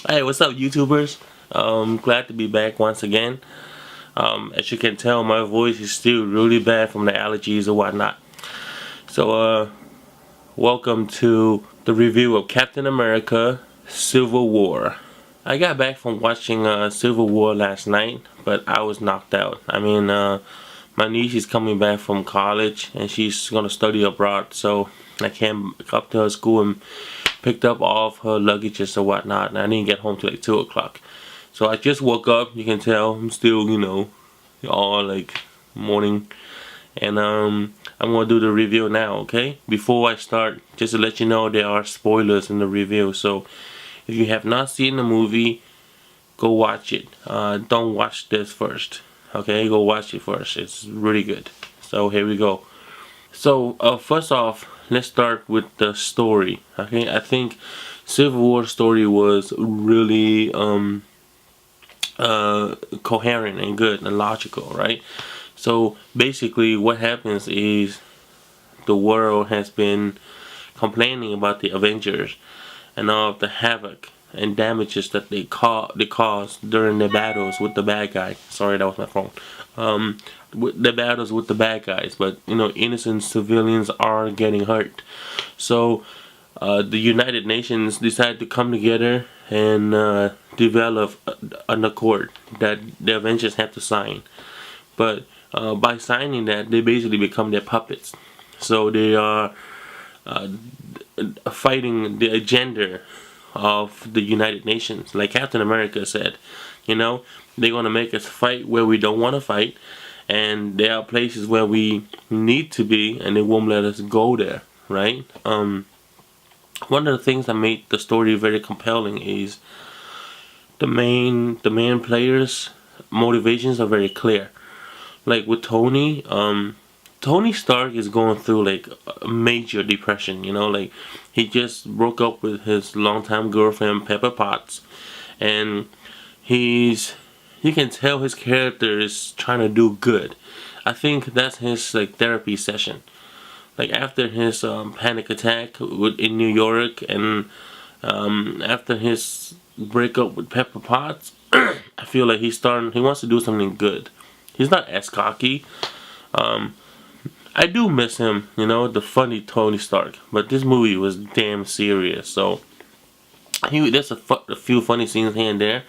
Hey, what's up, YouTubers? Glad to be back once again. As you can tell, my voice is still really bad from the allergies or whatnot. So, welcome to the review of Captain America: Civil War. I got back from watching Civil War last night, but I was knocked out. My niece is coming back from college, and she's gonna study abroad, so I came up to her school and picked up all of her luggages or whatnot, and I didn't get home till like 2 o'clock. So I just woke up. You can tell I'm still, all like morning, and I'm gonna do the review now. Okay. Before I start, just to let you know, there are spoilers in the review. So if you have not seen the movie, go watch it. Don't watch this first. Okay, go watch it first. It's really good. So here we go. So first off, let's start with the story. Okay, I think Civil War story was really coherent and good and logical, right? So basically, what happens is the world has been complaining about the Avengers and all of the havoc and damages that they cause during the battles with the bad guy. Sorry, that was my phone. With the battles with the bad guys, but innocent civilians are getting hurt. So the United Nations decided to come together and develop an accord that the Avengers have to sign. But by signing that, they basically become their puppets. So they are fighting the agenda of the United Nations. Like Captain America said, they're gonna make us fight where we don't want to fight, and there are places where we need to be, and they won't let us go there, right? One of the things that made the story very compelling is the main players' motivations are very clear. Like with Tony, Tony Stark is going through like a major depression. Like he just broke up with his longtime girlfriend Pepper Potts, and you can tell his character is trying to do good. I think that's his like therapy session. Like after his panic attack in New York, and after his breakup with Pepper Potts, I feel like he wants to do something good. He's not as cocky. I do miss him, the funny Tony Stark. But this movie was damn serious. So there's a few funny scenes here and there,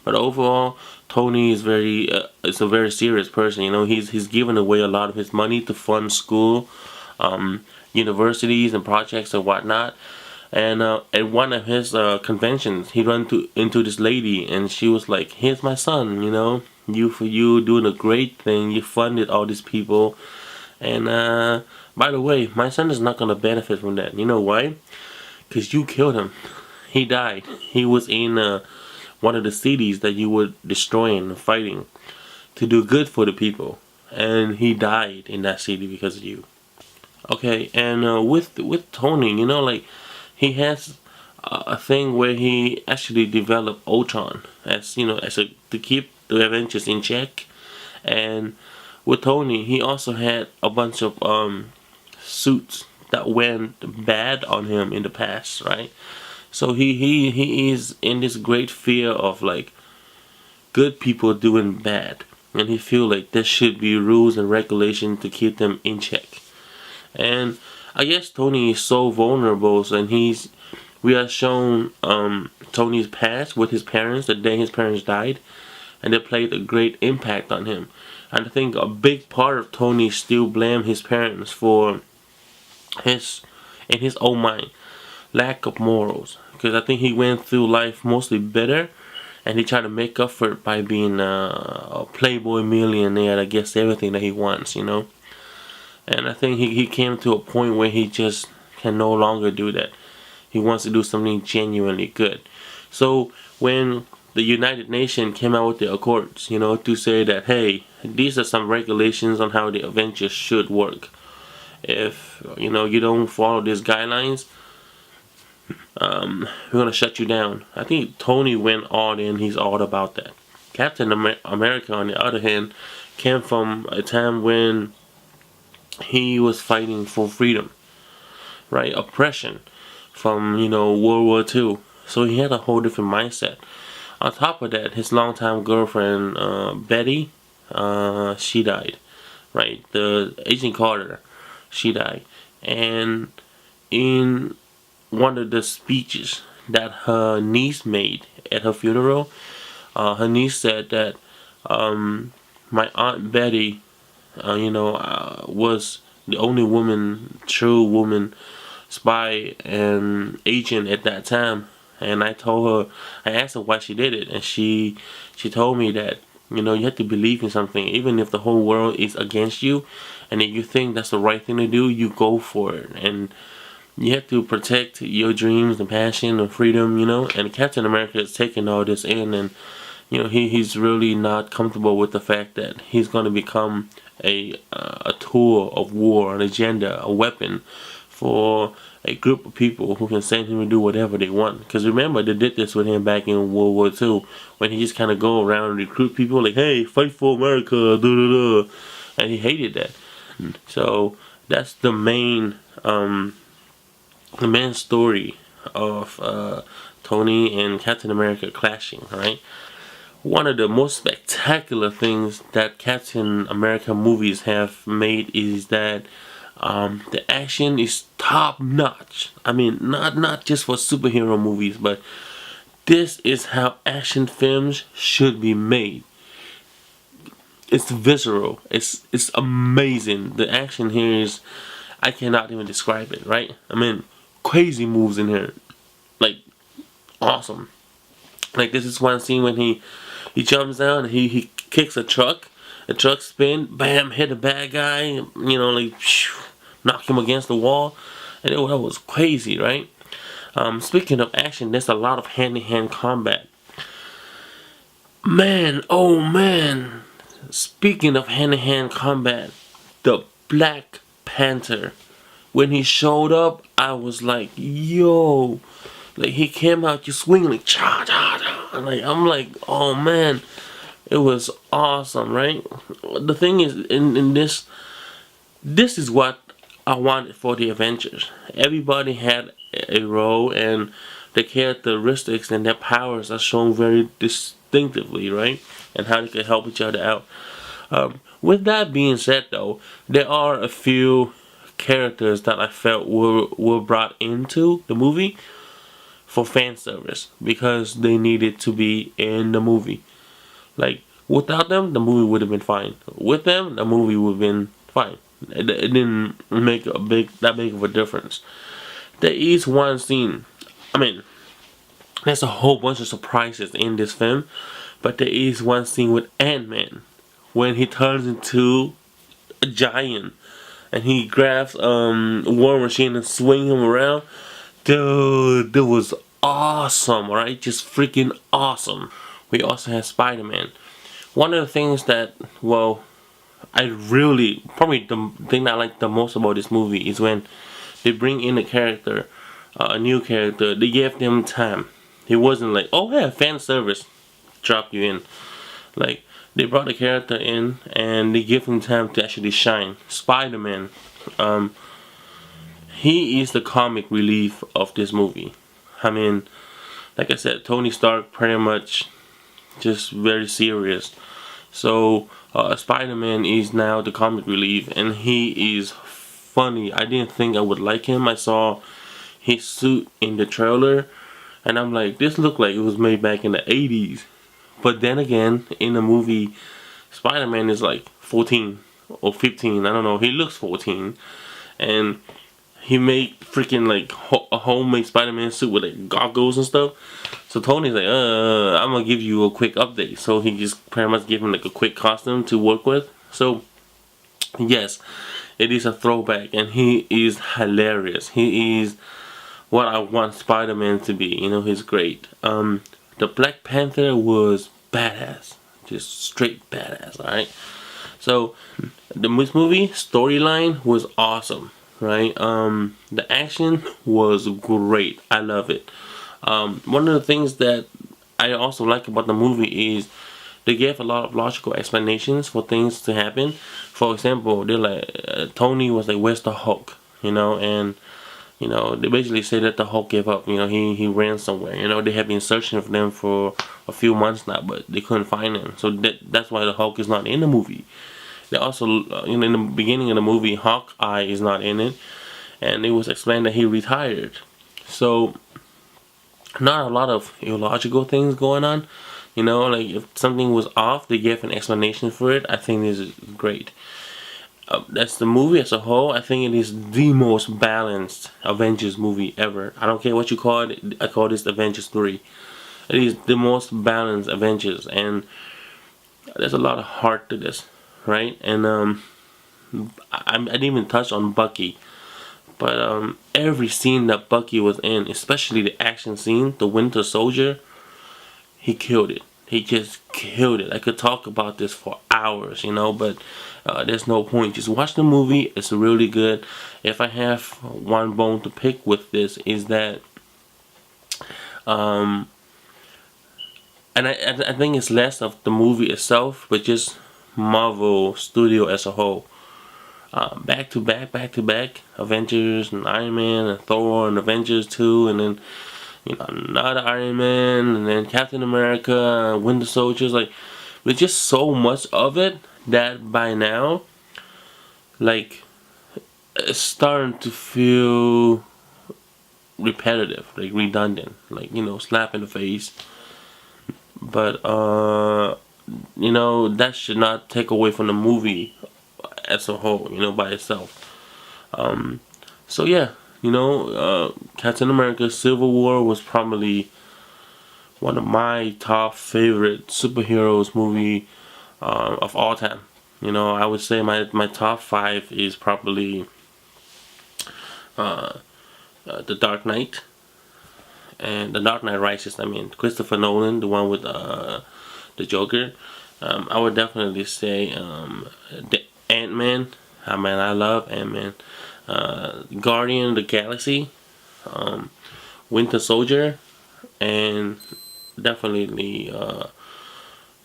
but overall, Tony is is a very serious person. He's given away a lot of his money to fund school, universities and projects and whatnot. And at one of his conventions, he ran into this lady, and she was like, "Here's my son. You doing a great thing. You funded all these people, and by the way, my son is not gonna benefit from that. You know why? Because you killed him. He died. He was in one of the cities that you were destroying and fighting to do good for the people, and he died in that city because of you." Okay, and with Tony, like he has a thing where he actually developed Ultron to keep the Avengers in check. And with Tony, he also had a bunch of suits that went bad on him in the past, right? So he is in this great fear of like good people doing bad, and he feel like there should be rules and regulations to keep them in check. And I guess Tony is so vulnerable, and we are shown Tony's past with his parents, the day his parents died, and they played a great impact on him. And I think a big part of Tony still blame his parents for in his own mind, lack of morals. Because I think he went through life mostly bitter, and he tried to make up for it by being a playboy millionaire that gets everything that he wants, And I think he came to a point where he just can no longer do that. He wants to do something genuinely good. So when the United Nations came out with the Accords, to say that, hey, these are some regulations on how the Avengers should work. If, you don't follow these guidelines, we're going to shut you down. I think Tony went all in. He's all about that. Captain America, on the other hand, came from a time when he was fighting for freedom, right? Oppression from, World War II. So he had a whole different mindset. On top of that, his longtime girlfriend, Betty, she died. Right, the Agent Carter, she died. And in one of the speeches that her niece made at her funeral, her niece said that my Aunt Betty, was the only woman, true woman, spy and agent at that time. And I asked her why she did it, and she told me that you have to believe in something, even if the whole world is against you, and if you think that's the right thing to do, you go for it, and you have to protect your dreams and passion and freedom, And Captain America is taking all this in, and he's really not comfortable with the fact that he's going to become a tool of war, an agenda, a weapon for a group of people who can send him to do whatever they want. Because remember, they did this with him back in World War II, when he just kind of go around and recruit people like, hey, fight for America, and he hated that. So that's the main story of Tony and Captain America clashing, right? One of the most spectacular things that Captain America movies have made is that the action is top notch. I mean, not just for superhero movies, but this is how action films should be made. It's visceral. It's amazing. The action here is, I cannot even describe it, right? I mean, crazy moves in here, like awesome. Like this is one scene when he jumps down, he kicks a truck spin, bam, hit a bad guy, like knock him against the wall, and that was crazy, right? Speaking of action, there's a lot of hand-to-hand combat. Man, oh man, speaking of hand-to-hand combat, the Black Panther, when he showed up, I was like, yo, like he came out just swinging like cha cha cha, like I'm like, oh man, it was awesome, right? The thing is, in this is what I wanted for the Avengers. Everybody had a role, and the characteristics and their powers are shown very distinctively, right? And how they can help each other out. With that being said, though, there are a few characters that I felt were brought into the movie for fan service because they needed to be in the movie. Like, without them, the movie would have been fine. With them, the movie would have been fine. It didn't make that big of a difference. There is one scene. I mean, there's a whole bunch of surprises in this film, but there is one scene with Ant-Man when he turns into a giant and he grabs War Machine and swing him around. Dude, that was awesome, right? Just freaking awesome. We also have Spiderman. One of the things that, well, probably the thing I like the most about this movie is when they bring in a new character, they gave them time. It wasn't like, oh yeah, fan service, drop you in. Like, they brought the character in and they give him time to actually shine. Spider-Man, he is the comic relief of this movie. I mean, like I said, Tony Stark pretty much just very serious. So Spider-Man is now the comic relief, and he is funny. I didn't think I would like him. I saw his suit in the trailer, and I'm like, this looked like it was made back in the 80s. But then again, in the movie, Spider-Man is like 14 or 15. I don't know. He looks 14, and he made freaking like a homemade Spider-Man suit with like goggles and stuff. So Tony's like, I'm gonna give you a quick update. So he just pretty much gave him like a quick costume to work with. So yes, it is a throwback, and he is hilarious. He is what I want Spider-Man to be. He's great. The Black Panther was badass, just straight badass. All right. So the movie storyline was awesome. Right, the action was great. I love it. One of the things that I also like about the movie is they gave a lot of logical explanations for things to happen. For example, they're like, Tony was like, "Where's the Hulk?" And You know, they basically say that the Hulk gave up. You know, he ran somewhere. You know, they have been searching for them for a few months now, but they couldn't find him. So that's why the Hulk is not in the movie. They also, you know, in the beginning of the movie, Hawkeye is not in it, and it was explained that he retired. So not a lot of illogical things going on. You know, like if something was off, they gave an explanation for it. I think this is great. That's the movie as a whole. I think it is the most balanced Avengers movie ever. I don't care what you call it. I call this Avengers 3. It is the most balanced Avengers, and there's a lot of heart to this, right? And I didn't even touch on Bucky, but every scene that Bucky was in, especially the action scene, the Winter Soldier, he killed it. He just killed it. I could talk about this for hours, you know, but there's no point. Just watch the movie. It's really good. If I have one bone to pick with this, is that, and I think it's less of the movie itself, but just Marvel Studio as a whole. Back to back, Avengers and Iron Man and Thor and Avengers 2, and then, you know, another Iron Man, and then Captain America, Winter Soldiers. Like, there's just so much of it that by now, like, it's starting to feel repetitive, like redundant, like, you know, slap in the face. But you know, that should not take away from the movie as a whole, you know, by itself. So yeah, you know, Captain America Civil War was probably one of my top favorite superheroes movie of all time. You know, I would say my top 5 is probably The Dark Knight and The Dark Knight Rises. I mean, Christopher Nolan, the one with the Joker. I would definitely say the Ant-Man. I mean, I love Ant-Man. Guardian of the Galaxy, Winter Soldier, and definitely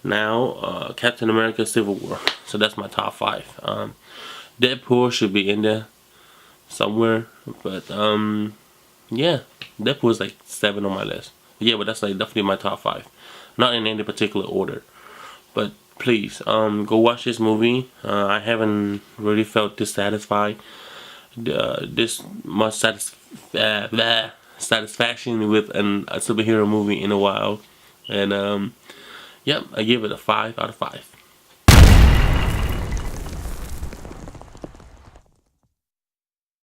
now Captain America Civil War. So that's my top 5. Deadpool should be in there somewhere, but yeah, Deadpool is like 7 on my list. Yeah, but that's like definitely my top 5, not in any particular order. But please, go watch this movie. I haven't really felt dissatisfied, this much satisfaction with a superhero movie in a while. And yep, I give it a 5 out of 5.